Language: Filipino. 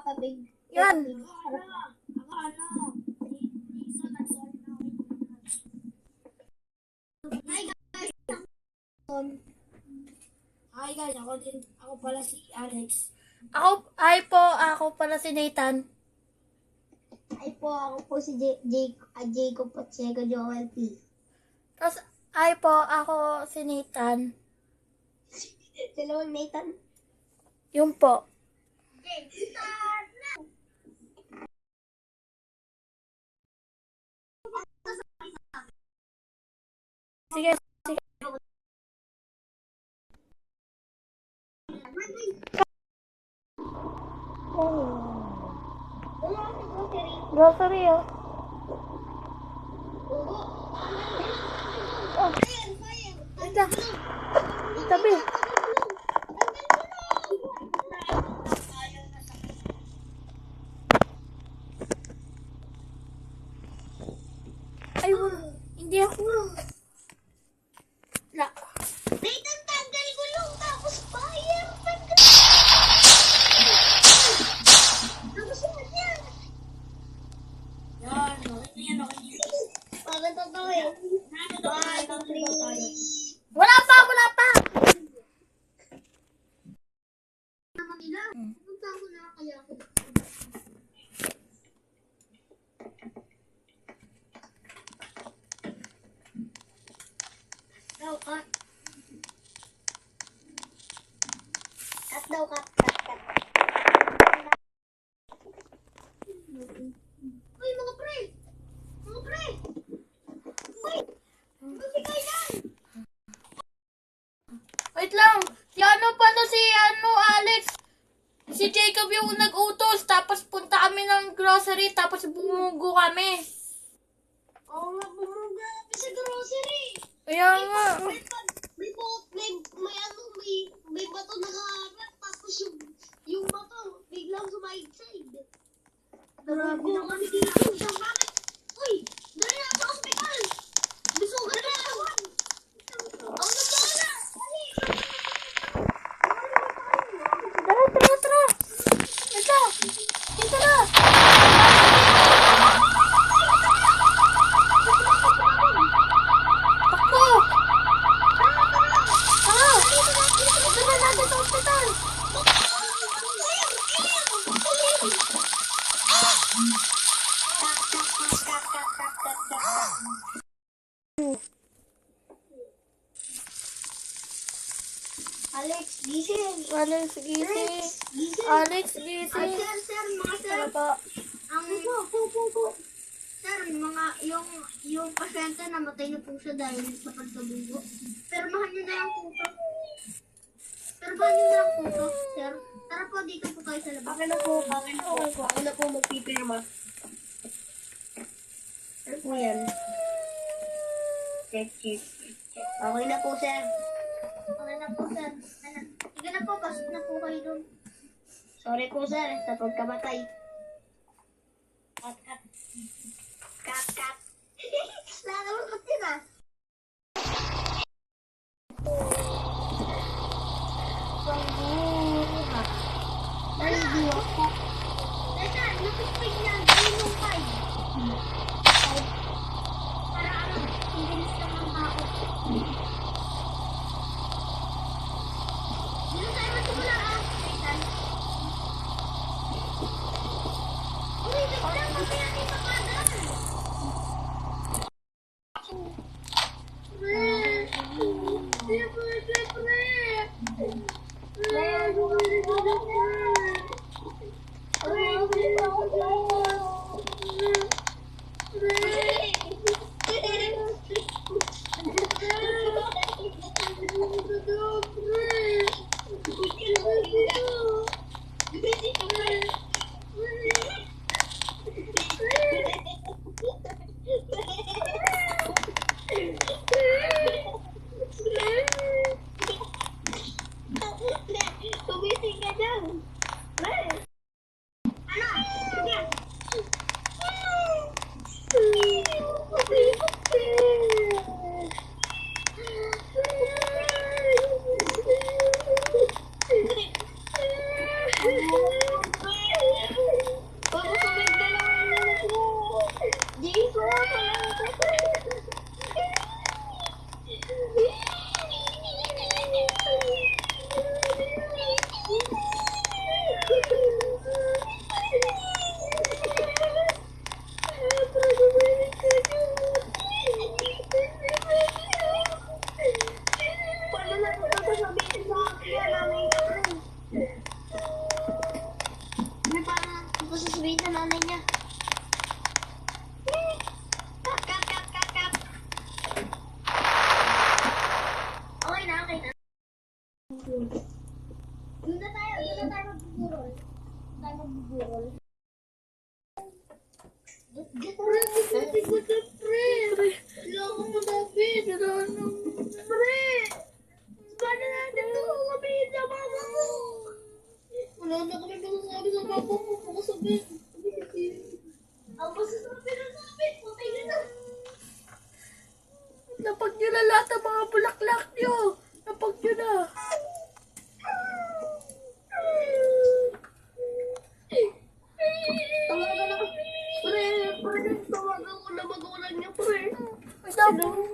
Yan. Hi guys, ako pala si Alex. Ako pala si Nathan. Ako po si Jacob Pacheco Joel P. Tapos, ako si Nathan. Hello, Nathan. Yung po. Okay, start na! Sige, sige. Grocery, oh. Oh, wait lang. Tabi. Ay, hindi ako. La. Nathan, tanggal gulong tapos fire! Tanggal! Tapos yan! Yan, okay na yan. Parang totoo eh. 1, 2, 3. Wala pa. Naman nila. Punta ko na kaya ako. Cut. Cut daw, cut. Uy, mga pre! Mga pre! Uy! Masigay yan! Wait lang. Si Alex. Si Jacob yung nag-utos. Tapos punta kami ng grocery. Tapos bumugo kami. Oo nga, bumuga kami sa grocery. Kaya nga. May bato nakaharap, tapos yung bato, biglang sumaid-side. Grabe na kami dito. Bakit? Uy! Dali na sa hospital! Bisugan na ako! Ang nagdala! Tara. Ito. Dito na. Takbo. Tara. Ito na natin sa hospital. Alex, gising! Alex, gising. Gising! Alex, Ay, gising. sir, mga sir! Ano po? Ang Sir, yung pasyente namatay na po siya dahil sa pagkabugo. Permahan niyo na lang po to. Permahan niyo na lang po to, sir. Tara po, dito po kayo sa labas. Akin na po magpipirma. Ano po yan? Check. Okay na po, sir. Okay na po, sir. Sige na po, pasok na po kayo doon. Sorry po sir, sa pagkamatay. Cut. Nakakalungkot yun ah. Teka, nakipig niya. Gawin mo 5. Para ang bilis lang ng tao. Dito tayo magsimula ah. Nathan. Uy, wait lang. Mamaya natin pakagal. Tumising ka dyan. Ano? Sige. Tayo bubukol. Pre, pre, pre. Kailangan mo David. Kailangan mo. Pre. Paano natin ito? Sabihin sa mama ko. Wala na kami masasabi sa papa ko. Baka sabihin. Ang masasabi na namin, patay na na. Napag nyo na lahat ang mga bulaklak nyo. Napag nyo na. Tawagan ako. Pre, tawagan ko na magulang niya, pre. Ay, tapos.